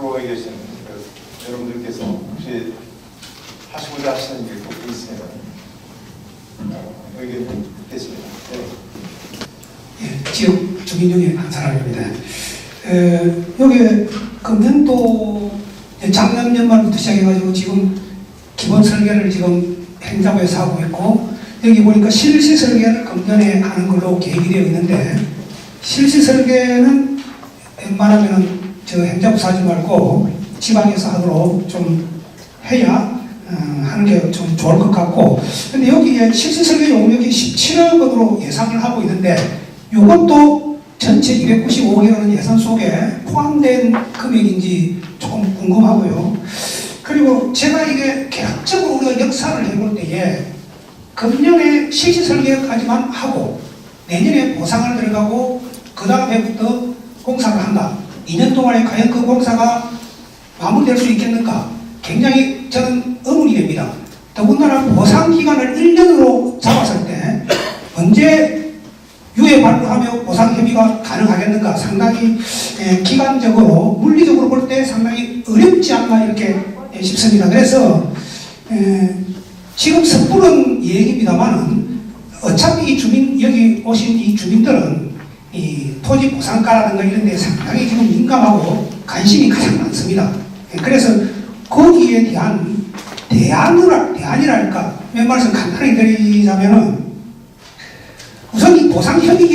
거에 계신 여러분들께서 혹시 하시고자 하시는 게 꼭 있으면 의견 듣겠습니다. 예, 지역 주민 중에 한 사람입니다. 여기 금년도 작년 연말부터 시작해가지고 지금 기본 설계를 지금 행자부에서 하고 있고, 여기 보니까 실시 설계를 금년에 하는 걸로 계획이 되어 있는데, 실시 설계는 웬만하면 저 행자부에서 하지 말고 지방에서 하도록 좀 해야 하는 게 좀 좋을 것 같고, 근데 여기에 실시 설계 용역이 17억 원으로 예상을 하고 있는데, 이것도 전체 295억 원 예산 속에 포함된 금액인지 조금 궁금하고요. 그리고 제가 이게 계획적으로 우리가 역사를 해볼 때에 금년에 실시 설계까지만 하고 내년에 보상을 들어가고 그 다음에부터 공사를 한다. 2년 동안에 과연 그 공사가 마무리될 수 있겠는가? 굉장히 저는 의문이 됩니다. 더군다나 보상 기간을 1년으로 잡았을 때 언제 유예 발부하며 보상 협의가 가능하겠는가? 상당히 기간적으로 물리적으로 볼 때 상당히 어렵지 않나 이렇게 싶습니다. 그래서 지금 섣부른 얘기입니다만은 어차피 이 주민, 여기 오신 이 주민들은 이 토지 보상가라든가 이런 데 상당히 지금 민감하고 관심이 가장 많습니다. 그래서 거기에 대한 대안이랄까, 몇 말씀 간단히 드리자면은 우선 이 보상 협의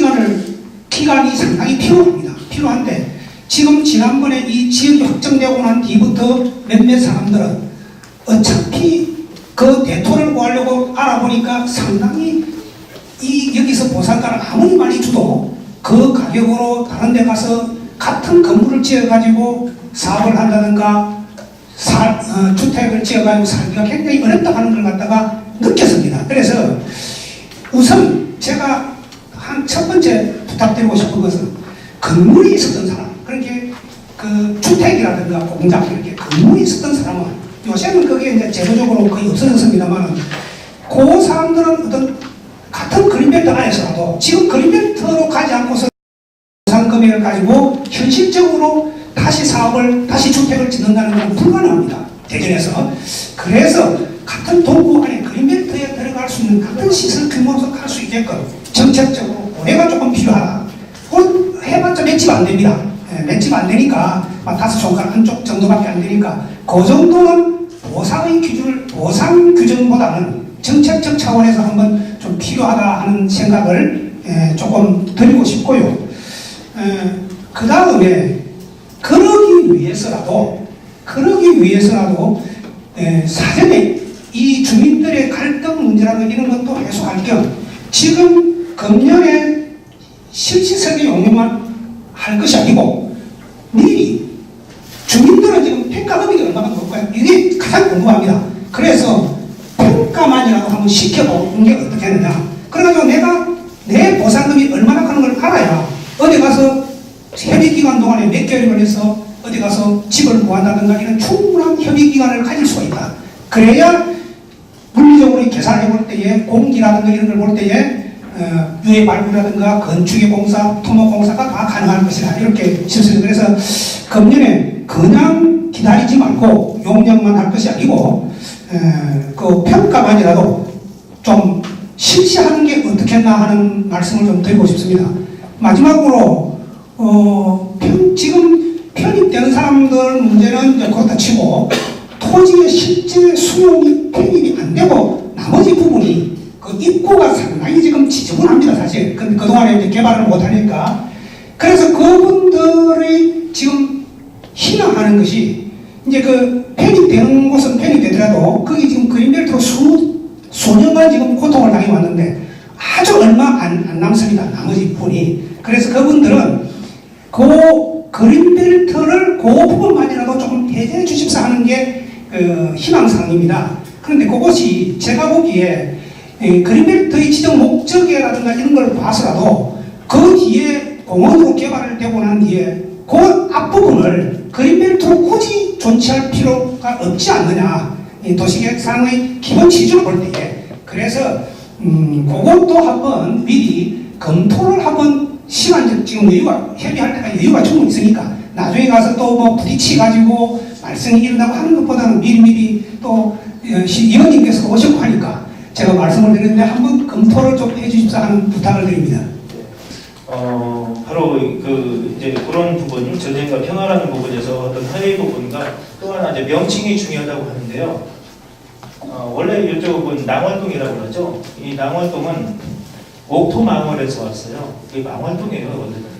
기간이 상당히 필요한데 지금 지난번에 이 지역이 확정되고 난 뒤부터 몇몇 사람들은 어차피 그 대토를 구하려고 알아보니까 상당히 여기서 보상가를 아무리 많이 줘도 그 가격으로 다른 데 가서 같은 건물을 지어가지고 사업을 한다든가 주택을 지어가지고 살기가 굉장히 어렵다 하는 걸 갖다가 느꼈습니다. 그래서 우선 제가 한 첫 번째 부탁드리고 싶은 것은 건물이 있었던 사람, 그렇게 그 주택이라든가 공장 이렇게 건물이 있었던 사람은 요새는 그게 이제 제도적으로 거의 없어졌습니다만 그 사람들은 어떤 같은 그린벨트 안에서라도 지금 그린벨트로 가지 않고서 보상 금액을 가지고 현실적으로 다시 주택을 짓는다는 건 불가능합니다. 대전에서. 그래서 같은 도구 안에 그린벨트에 들어갈 수 있는 같은 시설 규모로 갈 수 있게끔 정책적으로 고려가 조금 필요하다. 그건 해봤자 몇 집 안 됩니다. 몇 집 안 되니까, 다섯 손가락 한쪽 정도밖에 안 되니까, 그 정도는 보상 규정보다는 정책적 차원에서 한번 좀 필요하다 하는 생각을 조금 드리고 싶고요. 그 다음에, 그러기 위해서라도 사전에 이 주민들의 갈등 문제라는 이런 것도 해소할 겸 지금 금년에 실시 설계 용역만 할 것이 아니고 미리 주민들은 지금 평가금액이 얼마나 높을까요? 이게 가장 궁금합니다. 그래서 평가만이라도 한번 시켜보는 게 어떻겠느냐. 그래가지고 내가 내 보상금이 얼마나 하는 걸 알아야 어디 가서 협의기간 동안에 몇 개월이 걸려서 어디 가서 집을 구한다든가 이런 충분한 협의기간을 가질 수가 있다. 그래야 물리적으로 계산을 해볼 때에 공기라든가 이런 걸 볼 때에 유해 발굴이라든가 건축의 공사, 토목 공사가 다 가능할 것이다. 이렇게 싶습니다. 그래서 금년에 그냥 기다리지 말고 용역만 할 것이 아니고 그 평가만이라도 좀 실시하는 게 어떻겠나 하는 말씀을 좀 드리고 싶습니다. 마지막으로 지금 편입되는 사람들 문제는 그렇다 치고 토지의 실제 수용이 편입이 안 되고 나머지 부분이 그 입구가 상당히 지금 지저분합니다. 사실 그동안에 이제 개발을 못하니까. 그래서 그분들이 지금 희망하는 것이 이제 그 편입되는 곳은 편입되더라도 거기 지금 그린벨트로 수년간 지금 고통을 당해왔는데 아주 얼마 안 남습니다. 나머지 부분이. 그래서 그분들은 그 그린벨트를 그 부분만이라도 조금 해제해 주십사 하는 게 희망사항입니다. 그런데 그것이 제가 보기에 그린벨트의 지정 목적이라든가 이런 걸 봐서라도 그 뒤에 공원으로 개발을 되고 난 뒤에 그 앞부분을 그린벨트로 굳이 존치할 필요가 없지 않느냐. 도시계획상의 기본 기준을 볼 때에. 그래서 그것도 한번 미리 검토를 한번 시간적 지금 협의할 때가 여유가 충분히 있으니까 나중에 가서 또 뭐 부딪혀가지고 말썽이 일어나고 하는 것보다는 미리미리 또 위원님께서 오셨고 하니까 제가 말씀을 드렸는데 한번 검토를 좀 해주십사 하는 부탁을 드립니다. 바로 이제 그런 부분, 전쟁과 평화라는 부분에서 어떤 하위 부분과 또 하나 이제 명칭이 중요하다고 하는데요. 원래 이쪽은 낭월동이라고 그러죠. 이 낭월동은 옥토망월에서 왔어요. 이게 망월동이에요, 원래는.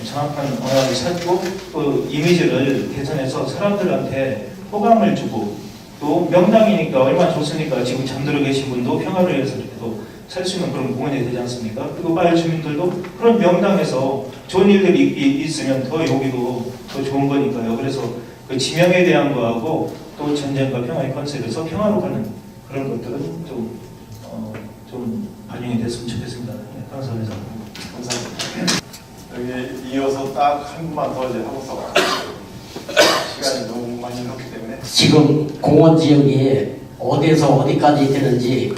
정확한 언어를 찾고 그 이미지를 개선해서 사람들한테 호감을 주고 또 명당이니까 얼마나 좋습니까? 지금 잠들어 계신 분도 평화를 위해서 이렇게 또 살 수 있는 그런 공원이 되지 않습니까? 그리고 마을 주민들도 그런 명당에서 좋은 일들이 있으면 더 여기도 더 좋은 거니까요. 그래서 그 지명에 대한 거하고 또 전쟁과 평화의 컨셉에서 평화로 가는 그런 것들은 좀 반영이 됐으면 좋겠습니다. 네, 감사합니다. 감사합니다. 여기 이어서 딱 한 분만 더 이제 하고서 시간이 너무 많이 흘렀기 때문에 지금 공원 지역이 어디에서 어디까지 되는지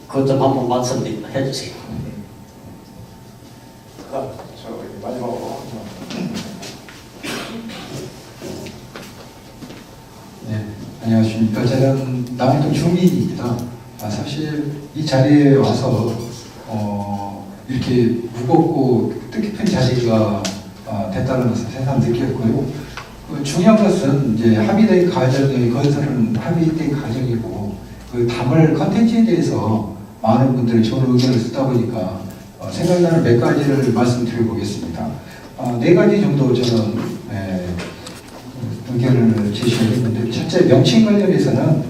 그것 좀 한번 말씀해 주세요. 저 마지막으로 네, 안녕하십니까. 저는 남해동 주민입니다. 사실 이 자리에 와서 이렇게 무겁고 뜻깊은 자리가 됐다는 것을 새삼 느꼈고요. 중요한 것은 이제 합의된 과정의 건설은 합의된 과정이고 그 담을 컨텐츠에 대해서 많은 분들이 좋은 의견을 쓰다 보니까 생각나는 몇 가지를 말씀드려보겠습니다. 4가지 정도 저는 의견을 제시했는데, 첫째 명칭 관련해서는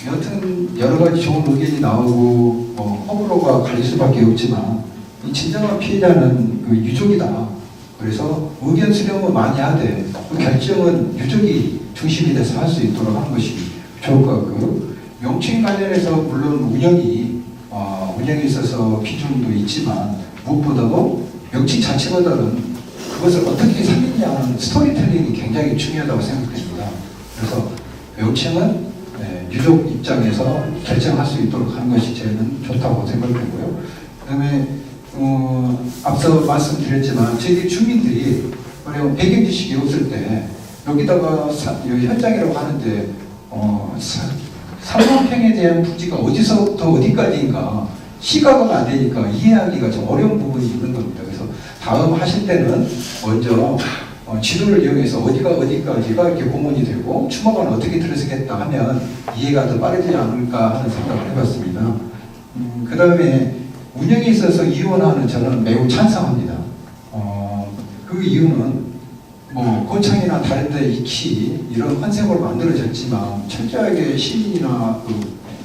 여튼 여러 가지 좋은 의견이 나오고 호불호가 갈릴 수밖에 없지만 이 진정한 피해자는 그 유족이다. 그래서 의견 수렴은 많이 하되 그 결정은 유족이 중심이 돼서 할 수 있도록 하는 것이 좋을 것 같고요. 명칭 관련해서 물론 운영에 있어서 비중도 있지만 무엇보다도 명칭 자체보다는 그것을 어떻게 살리냐 하는 스토리텔링이 굉장히 중요하다고 생각합니다. 그래서 명칭은 유족 입장에서 결정할 수 있도록 하는 것이 저는 좋다고 생각되고요. 그 다음에 앞서 말씀드렸지만 저희 주민들이 배경 지식이 없을 때 여기다가 여기 현장이라고 하는데 3만 평에 대한 부지가 어디서부터 어디까지인가 시가가 안 되니까 이해하기가 좀 어려운 부분이 있는 겁니다. 그래서 다음 하실 때는 먼저 지도를 이용해서 어디가 어디까지가 이렇게 공원이 되고 추모관을 어떻게 들어서겠다 하면 이해가 더 빠르지 않을까 하는 생각을 해봤습니다. 그 다음에 운영에 있어서 이원화는 저는 매우 찬성합니다. 그 이유는 고창이나 다른 데 익히 이런 컨셉으로 만들어졌지만 철저하게 시민이나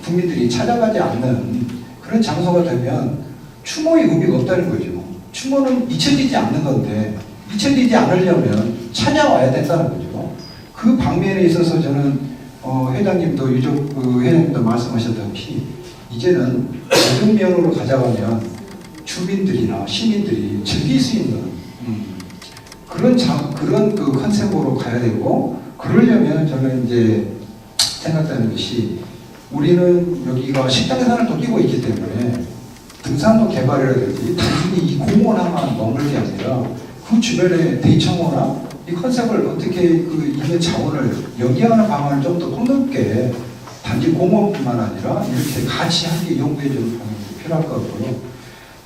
국민들이 찾아가지 않는 그런 장소가 되면 추모의 의미가 없다는 거죠. 추모는 잊혀지지 않는 건데 잊혀지지 않으려면 찾아와야 된다는 거죠. 그 방면에 있어서 저는 회장님도 회장님도 말씀하셨다시피 이제는 모든 면으로 가져가면 주민들이나 시민들이 즐길 수 있는 그런 그 컨셉으로 가야 되고, 그러려면 저는 이제 생각하는 것이 우리는 여기가 식당산을 또 끼고 있기 때문에 등산로 개발이라든지 단순히 이 공원 하나만 머물게 아니라 그 주변에 대청호나 이 컨셉을 어떻게 그 있는 자원을 연계하는 방안을 좀 더 폭넓게 단지 공원뿐만 아니라 이렇게 같이 함께 연구해주는 방향이 필요할 것 같고요.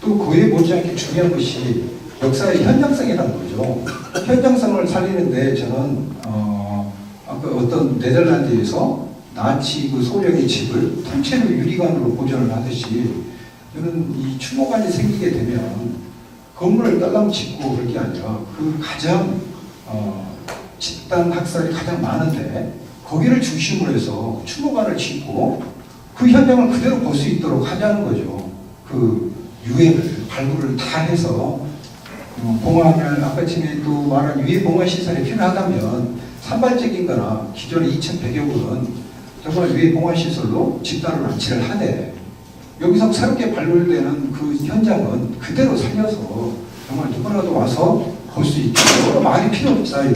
또 그에 못지않게 중요한 것이 역사의 현장성이라는 거죠. 현장성을 살리는데 저는 아까 어떤 네덜란드에서 나치 그 소령의 집을 통째로 유리관으로 보존을 하듯이 저는 이 추모관이 생기게 되면 건물을 딸랑 짓고 그럴 게 아니라 그 가장 집단 학살이 가장 많은데 거기를 중심으로 해서 추모관을 짓고 그 현장을 그대로 볼 수 있도록 하자는 거죠. 그 유해를 발굴을 다 해서 공항을 아까 전에 또 말한 유해 공항 시설이 필요하다면 산발적인 거나 기존의 2,100여 군은 정말 유해 공항 시설로 집단을 안치를 하되 여기서 새롭게 발굴되는 그 현장은 그대로 살려서 정말 누구라도 와서 볼 수 있게 여러 말이 필요 없어요.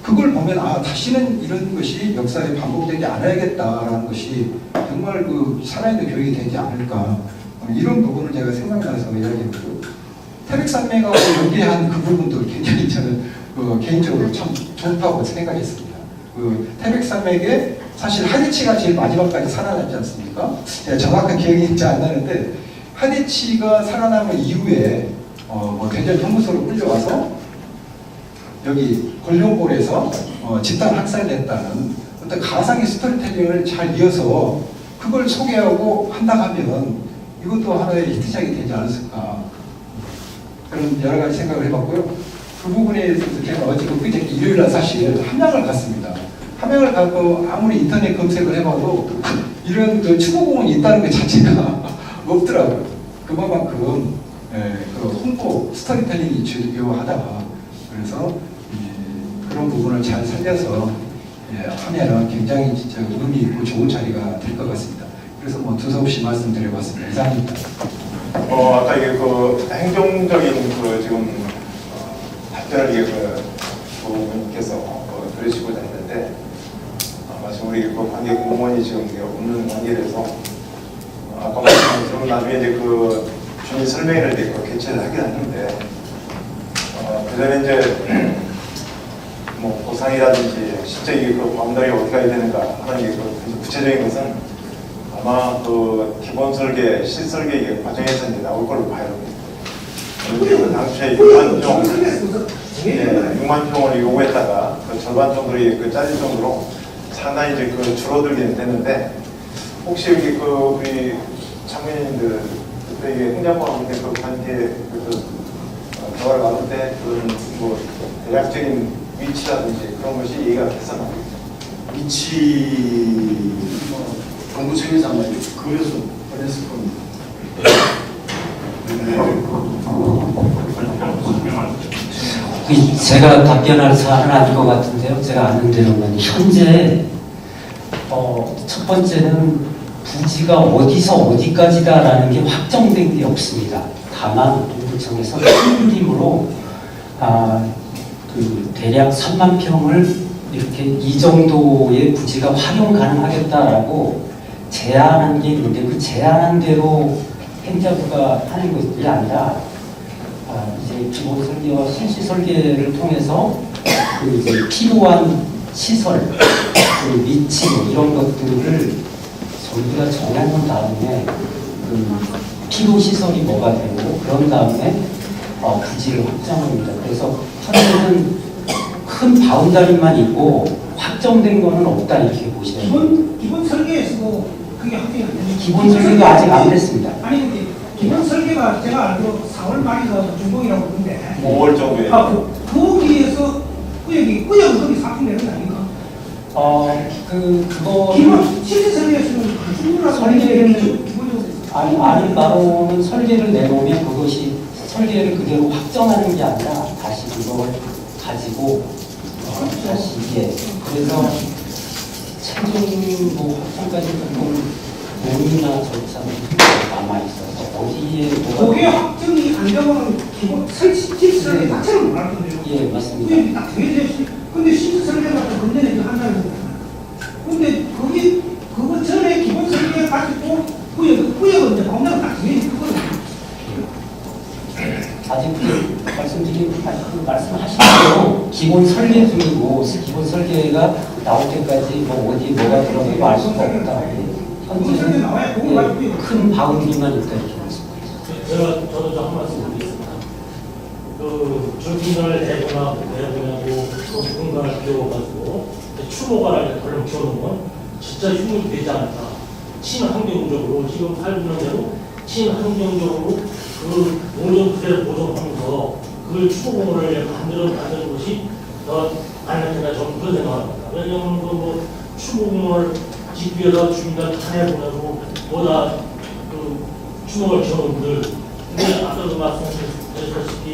그걸 보면 다시는 이런 것이 역사에 반복되지 않아야겠다라는 것이 정말 그 살아있는 교육이 되지 않을까 이런 부분을 제가 생각나서 이야기했고, 태백산맥하고 연계한 그 부분도 굉장히 저는 개인적으로 참 좋다고 생각했습니다. 그 태백산맥에 사실 하디치가 제일 마지막까지 살아남지 않습니까? 제가 정확한 기억이 이제 안 나는데 하디치가 살아남은 이후에 대전 형무소로 끌려와서 여기 골룡골에서 집단 학살됐다는 어떤 가상의 스토리텔링을 잘 이어서 그걸 소개하고 한다 하면 이것도 하나의 히트작이 되지 않았을까 그런 여러 가지 생각을 해봤고요. 그 부분에 있어서 제가 그저께 일요일날 사실 함양을 갔습니다. 함양을 가고 아무리 인터넷 검색을 해봐도 이런 그 추모공원이 있다는 것 자체가 없더라고요. 그만큼 그 홍보 스토리텔링이 중요하다. 그래서 그런 부분을 잘 살려서 하면은 굉장히 진짜 의미 있고 좋은 자리가 될 것 같습니다. 그래서 두서없이 말씀드려봤습니다. 이상입니다. 아까 이게 그 행정적인 그 지금 답변을 이게 부모님께서 들으시고자 했는데 마침 우리 그 관계 공무원이 지금 없는 관계라서 아까 말씀드린 것처럼 나중에 이제 그 주민 설명회를 이제 개최를 하긴 하는데 그 전에 이제 뭐 보상이라든지 실제 이게 그 보험들이 어떻게 해야 되는가 하는 게 그 구체적인 것은 아마 그 기본 설계, 실설계 이게 과정에서 이제 나올 걸로 봐요. 그리고 당시에 6만 평을 요구했다가 그 절반 정도로 그 잘릴 정도로 상당히 이제 그 줄어들긴 됐는데 혹시 여기 그 우리 참여인들 그때 이게 행정부하고 그 관계 대화를 나눌 때 그런 뭐 대략적인 위치라든지 그런 것이 얘기가 됐었나요? 위치 정부청에서 아마 그래서 보냈을 겁니다. 제가 답변할 사안은 아닐 것 같은데요. 제가 아는 대로는 현재 첫 번째는 부지가 어디서 어디까지다라는 게 확정된 게 없습니다. 다만 동부청에서 큰 그림으로 그 대략 3만 평을 이렇게 이 정도의 부지가 활용 가능하겠다라고 제안한 게 있는데 그 제안한 대로 행자부가 하는 것이 아니라 이제 기본 설계와 실시 설계를 통해서 그 이제 필요한 시설, 그 위치 이런 것들을 저희가 정해놓은 다음에 그 필요 시설이 뭐가 되고 그런 다음에 부지를 확정합니다. 그래서 현재는 큰 바운다리만 있고 확정된 거는 없다 이렇게 보시면 됩니다. 기본 설계에서도 그게 확정이 안 됩니다. 기본 설계가 아직 안 됐습니다. 아니 근데 기본 설계가 제가 알기로 4월 말에서 준공이라고 그러는데 5월 정도에 거기에서 꾸역은 거기 사품되는 거 아닌가? 그거 기본 실제 설계에서는 준공이라고 설계는 기본적으로 아닌 바로는 설계를 내놓으면 그것이 설계를 그대로 확정하는 게 아니라 다시 그걸 가지고 다시 그래서 최종 뭐 확정까지 조금 논의나 절차는 남아 있어서 어디에 그게 확정이 안 되면 기본 실제 설계 자체를 못 할 건데요. 예 맞습니다. 꾸역이 딱 정해져 근데 실제 설계가 또 건전에 한다는 거잖아요. 근데 그거 전에 기본 설계 가지고 꾸역은 이제 공장을 딱 정해진 그거는 아직 말씀하신 대로 기본 설계 중이고 기본 설계가 나올 때까지 뭐 어디 뭐가 들어가고 알 수가 없다. 현재는 큰 바운드리만 있다 이렇게 말씀드렸습니다. 저도 한 말씀 드리겠습니다. 그 준공간을 내보냐고 그 공간을 비워가지고 추모가를 걸려 키워놓으면 진짜 흉물이 되지 않을까. 친환경적으로 지금 살고 있는 대로 친환경적으로 그 모든 그대로 보존하면서 그 추모공원을 만드는 것이 더 안전하다 저는 그런 생각합니다. 왜냐하면 뭐 추모공원을 짓기 위해서 주민들 탄해 보내고 보다 그 추모를 지어놓은 분들 근데 아까도 말씀하셨다시피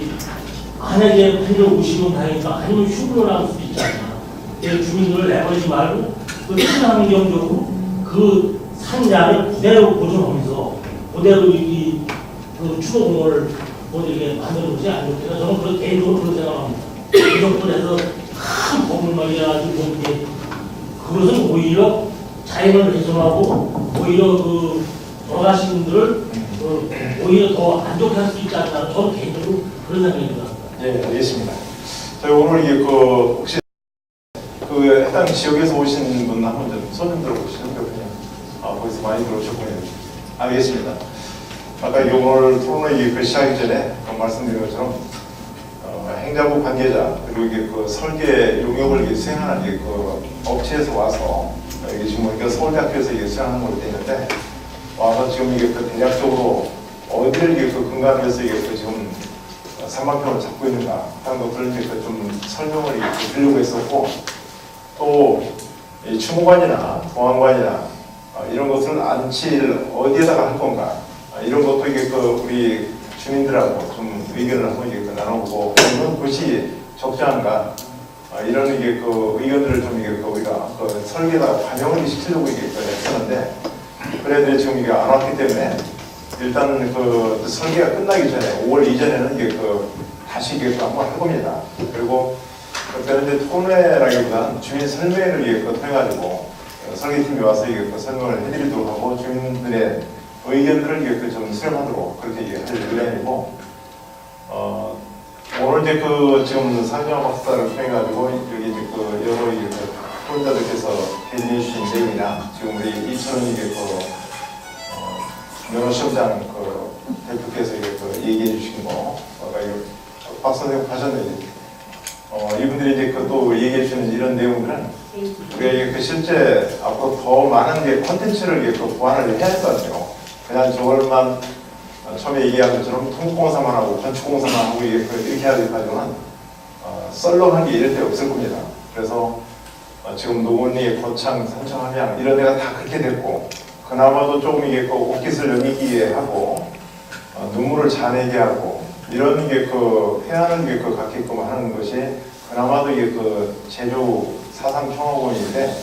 만약에 850원 다니까 아니면 휴무를 할 수도 있지 않나. 주민들을 내버리지 말고 그 친환경적으로 그 산야를 그대로 보존하면서 그대로 그 추모공원을 이렇게 만드는 것이 아니겠나. 저는 그런 개인적으로 그런 생각합니다. 이 정도로 해서 큰 건물만 해가지고 이게 그것은 오히려 자연을 훼손하고 오히려 그 돌아가신 분들을 오히려 더 안 좋게 할 수 있지 않나. 저는 개인적으로 그런 생각이 듭니다. 예, 알겠습니다. 저희 오늘 이게 그 혹시 그 해당 지역에서 오신 분 한번 좀 손 좀 들어보시죠. 거기서 많이 들어오셨군요. 알겠습니다. 아까 이게 오늘 토론회 그 시작하기 전에 말씀드린 것처럼 행자부 관계자 그리고 이게 그 설계 용역을 이게 수행하는 이게 그 업체에서 와서 이게 지금 보니까 서울대학교에서 이게 수행하는 걸로 되어 있는데 와서 지금 이게 그 대략적으로 어디를 이게 그 근간으로 해서 이게 그 지금 3만 평을 잡고 있는가 하는 것들을 이제 그 좀 설명을 이렇게 드리려고 했었고 또 이 추모관이나 보안관이나 이런 것을 안치를 어디에다가 할 건가 이런 것도 이게 그 우리 주민들하고 좀 의견을 한번 이게 그 나눠보고 이런 것이 적절한가 이런 이게 그 의견들을 좀 이게 그 우리가 그 설계에다가 반영을 시키려고 이게 그 했었는데 그래도 지금 이게 안 왔기 때문에 일단 그 설계가 끝나기 전에 5월 이전에는 이게 그 다시 이게 또 한번 할 겁니다. 그리고 그때는 이제 토론회라기보다는 주민 설명회를 이게 그 통해가지고 설계팀이 와서 이게 그 설명을 해드리도록 하고 주민들의 의견들을 이게 그 좀 수렴하도록 그렇게 이게 할 의견이고 오늘 이제 그 지금 상정화 박사를 통해가지고 여기 이제 그 여러 이게 그 토론자들께서 해주해 주신 내용이나 지금 우리 이천원 이게 그 면허시험장 그 대표께서 이게 그 얘기해 주신 거, 박 선생님 하셨는데, 이분들이 이제 그 또 얘기해 주는 이런 내용들은 우리가 이게 그 실제 앞으로 더 많은 게 콘텐츠를 이게 그 보완을 해야 할 것 같아요. 그냥 저걸만 처음에 얘기한 것처럼 통공사만 하고 건축공사만 하고 이렇게 해야 될 가지고는 썰렁한 게 이럴 데 없을 겁니다. 그래서 지금 노원리, 거창, 산청, 함양 이런 데가 다 그렇게 됐고 그나마도 조금 이게 그 옷깃을 여미게 하고 눈물을 자내게 하고 이런 게 그 해안을 이게 그 갖게끔 하는 것이 그나마도 이게 그 제주 사상평화원인데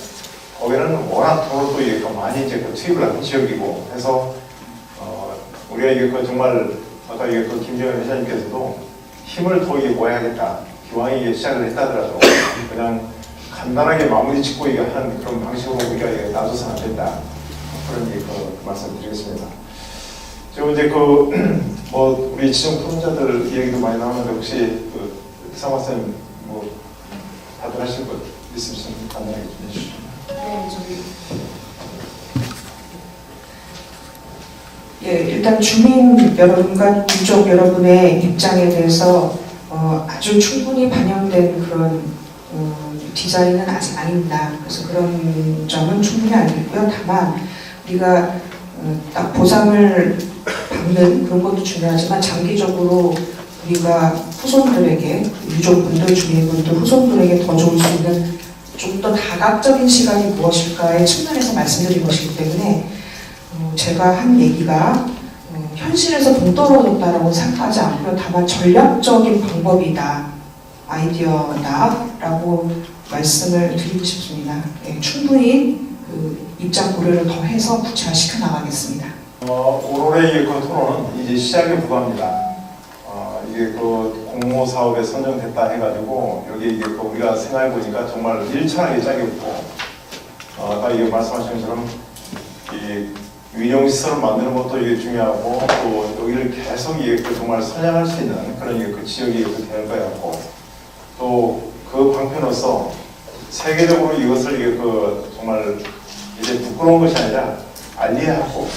거기는 워낙 돈을 또 이게 그 많이 이제 그 투입을 하는 지역이고 해서 우리가 이게 그 정말 아까 이게 그 김정현 회장님께서도 힘을 더 이게 모아야겠다 기왕이 이게 시작을 했다더라도 그냥 간단하게 마무리 짓고 이게 하는 그런 방식으로 우리가 이게 놔둬서는 안 된다. 그런 그 말씀드리겠습니다. 지금 이제 그 뭐 우리 지정 토론자들 얘기도 많이 나오는데 혹시 그 이상 박사님 뭐 다들 하실 것 있으시면 간단하게 좀 해주시죠. 네, 일단 주민 여러분과 유족 여러분의 입장에 대해서 아주 충분히 반영된 그런 디자인은 아직 아닙니다. 그래서 그런 점은 충분히 알겠고요. 다만 우리가 딱 보상을 받는 그런 것도 중요하지만 장기적으로 우리가 후손들에게 유족분들, 주민분들, 후손들에게 더 좋을 수 있는 좀 더 다각적인 시간이 무엇일까의 측면에서 말씀드린 것이기 때문에 제가 한 얘기가 현실에서 동떨어졌다라고 생각하지 않고요. 다만 전략적인 방법이다, 아이디어다라고 말씀을 드리고 싶습니다. 네, 충분히 그 입장 고려를 더 해서 구체화시켜 나가겠습니다. 오늘의 그 토론은 이제 시작에 불과합니다. 이게 그 공모 사업에 선정됐다 해가지고 여기 이게 그 우리가 생각해 보니까 정말 일천하게 짝이 없고 아까 이게 말씀하신 것처럼 이 위령 시설을 만드는 것도 이게 중요하고 또 여기를 계속 이게 그 정말 선양할 수 있는 그런 이게 그 지역이 그 될 것 같고 또 그 방편으로서 세계적으로 이것을 이게 그 정말 이제 부끄러운 것이 아니라 알리하고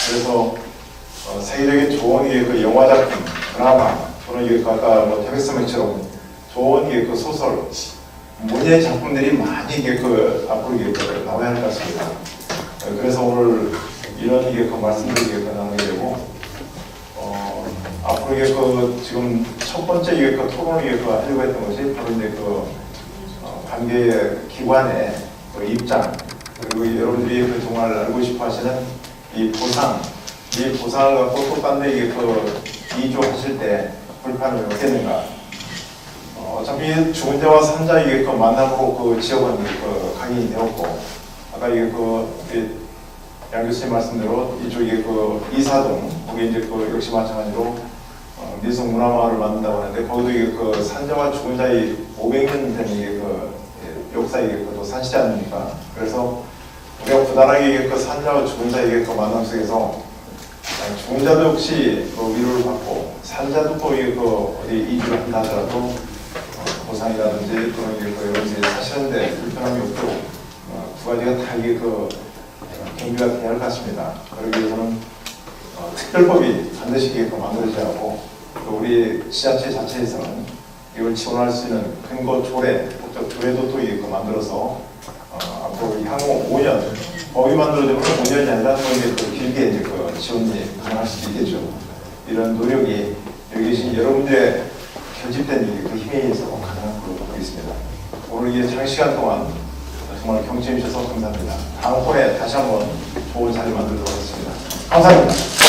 그래서 세계적인 좋은 이게 그 영화 작품, 드라마 또는 이게 그 아까 뭐 태백산맥처럼 좋은 이게 그 소설, 문예 작품들이 많이 이게 그 앞으로 이게 그 나와야 할 것 같습니다. 그래서 오늘 이런 이게 그 말씀들이 이게 그 나누게 되고 앞으로 이게 그 지금 첫 번째 이게 그 토론을 이게 그 하려고 했던 것이 바로 이제 그 관계 기관의 그 입장 그리고 여러분들이 그 정말 알고 싶어 하시는 이 보상, 이 보상을 갖고 또 딴 데 이게 그 이주하실 때 불판을 어땠는가. 어차피 죽은 자와 산 자 이게 그 만남으로 그 지역은 그 강인이 되었고 아까 이게 그 양 교수님 말씀대로 이쪽에 그 이사동 거기 이제 그 역시 마찬가지로 미성 문화마을을 만든다고 하는데 거기도 이게 그 산자와 죽은 자의 500년 된 이게 그 역사의 그 산시지 않습니까? 그래서 우리가 부단하게 이게 그 산자와 죽은 자의 그 만남 속에서 죽은 자도 역시 그 위로를 받고 산 자도 또 어디 이주를 한다 하더라도 보상이라든지 또는 이런 것들이 사시는데 불편함이 없도록 두 가지가 다 이게 경비가 돼야 할 것 같습니다. 그러기 위해서는 특별법이 반드시 만들어져야 하고 또 우리 지자체 자체에서는 이걸 지원할 수 있는 근거 조례, 법적 조례도 또 이게 만들어서 앞으로 향후 5년 법이 만들어지면 5년이 아니라 또 이제 길게 이제 지원이 가능할 수도 있겠죠. 이런 노력이 여기 계신 여러분들의 결집된 힘에 의해서 가능한 걸로 보고 있습니다. 오늘 이게 장시간 동안 정말 경청해 주셔서 감사합니다. 다음 번에 다시 한번 좋은 자리 만들도록 하겠습니다. 감사합니다.